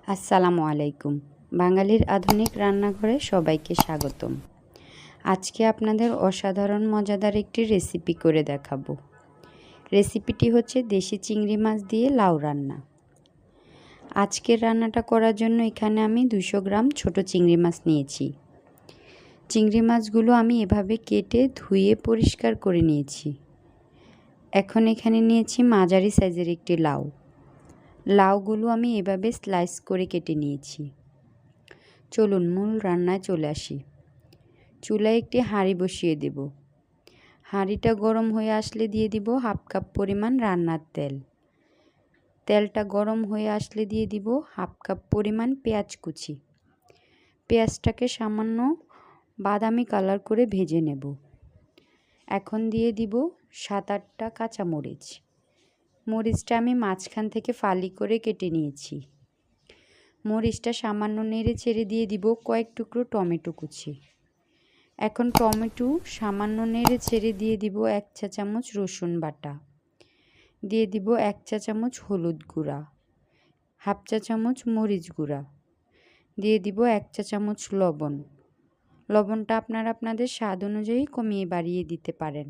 আসসালামু আলাইকুম। বাঙালির আধুনিক রান্নাঘরে সবাইকে স্বাগতম। আজকে আপনাদের অসাধারণ মজাদার একটি রেসিপি করে দেখাবো। রেসিপিটি হচ্ছে দেশি চিংড়ি মাছ দিয়ে লাউ রান্না। আজকের রান্নাটা করার জন্য এখানে আমি 200 গ্রাম ছোট চিংড়ি মাছ নিয়েছি। চিংড়ি মাছগুলো আমি এভাবে কেটে ধুয়ে পরিষ্কার করে নিয়েছি। এখন এখানে নিয়েছি মাঝারি সাইজের একটি লাউ। লাউগুলো আমি এভাবে স্লাইস করে কেটে নিয়েছি। চলুন মূল রান্নায় চলে আসি। চুলায় একটি হাঁড়ি বসিয়ে দেব। হাঁড়িটা গরম হয়ে আসলে দিয়ে দিব 1/2 কাপ পরিমাণ রান্নার তেল। তেলটা গরম হয়ে আসলে দিয়ে দিব 1/2 কাপ পরিমাণ পেঁয়াজ কুচি। পেঁয়াজটাকে সামান্য বাদামি কালার করে ভেজে নেব। এখন দিয়ে দিব 7-8টা কাঁচামরিচ। মরিচটা আমি মাঝখান থেকে ফালি করে কেটে নিয়েছি। মরিচটা সামান্য নেড়ে চেড়ে দিয়ে দিব কয়েক টুকরো টমেটো কুচি। এখন টমেটো সামান্য নেড়ে ছেড়ে দিয়ে দিব 1 চা চামচ রসুন বাটা, দিয়ে দিব 1 চা চামচ হলুদ গুঁড়া, 1/2 চা চামচ মরিচ গুঁড়া, দিয়ে দিব 1 চা চামচ লবণ। লবণটা আপনারা আপনাদের স্বাদ অনুযায়ী কমিয়ে বাড়িয়ে দিতে পারেন।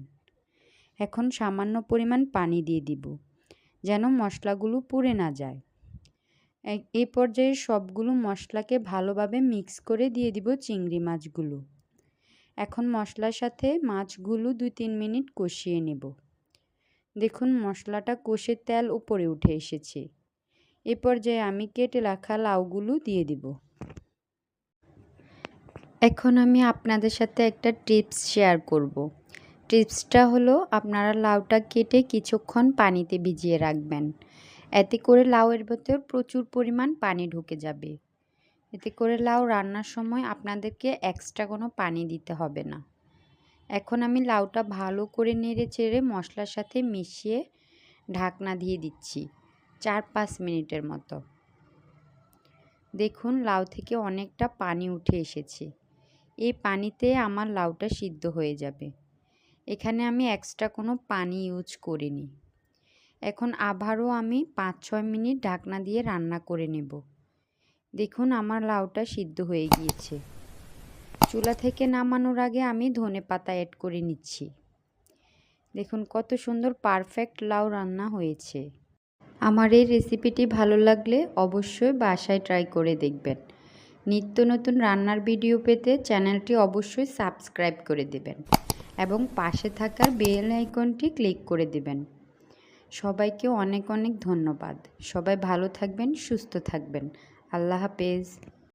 এখন সামান্য পরিমাণ পানি দিয়ে দিব যেন মশলাগুলো পুড়ে না যায়। এই পর্যায়ে সবগুলো মশলাকে ভালোভাবে মিক্স করে দিয়ে দিব চিংড়ি মাছগুলো। এখন মশলার সাথে মাছগুলো 2-3 মিনিট কষিয়ে নেব। দেখুন মশলাটা কষে তেল উপরে উঠে এসেছে। এই পর্যায়ে আমি কেটে রাখা লাউগুলো দিয়ে দিব। এখন আমি আপনাদের সাথে একটা টিপস শেয়ার করব। টিপসটা হলো আপনারা লাউটা কেটে কিছুক্ষণ পানিতে ভিজিয়ে রাখবেন। এতে করে লাউয়ের ভেতর প্রচুর পরিমাণ পানি ঢুকে যাবে। এতে করে লাউ রান্নার সময় আপনাদেরকে এক্সট্রা কোনো পানি দিতে হবে না। এখন আমি লাউটা ভালো করে নেড়ে চেড়ে মশলার সাথে মিশিয়ে ঢাকনা দিয়ে দিচ্ছি 4-5 মিনিটের মতো। দেখুন লাউ থেকে অনেকটা পানি উঠে এসেছে। এই পানিতে আমার লাউটা সিদ্ধ হয়ে যাবে। এখানে আমি এক্সট্রা কোনো পানি ইউজ করিনি। এখন আবারও আমি 5-6 মিনিট ঢাকনা দিয়ে রান্না করে নেব। দেখুন আমার লাউটা সিদ্ধ হয়ে গিয়েছে। চুলা থেকে নামানোর আগে আমি ধনেপাতা অ্যাড করে নিচ্ছি। দেখুন কত সুন্দর পারফেক্ট লাউ রান্না হয়েছে। আমার এই রেসিপিটি ভালো লাগলে অবশ্যই বাসায় ট্রাই করে দেখবেন। নিত্য নতুন রান্নার ভিডিও পেতে চ্যানেলটি অবশ্যই সাবস্ক্রাইব করে দেবেন এবং পাশে থাকার বেল আইকনটি ক্লিক করে দেবেন। সবাইকে অনেক অনেক ধন্যবাদ। সবাই ভালো থাকবেন, সুস্থ থাকবেন। আল্লাহ হাফেজ।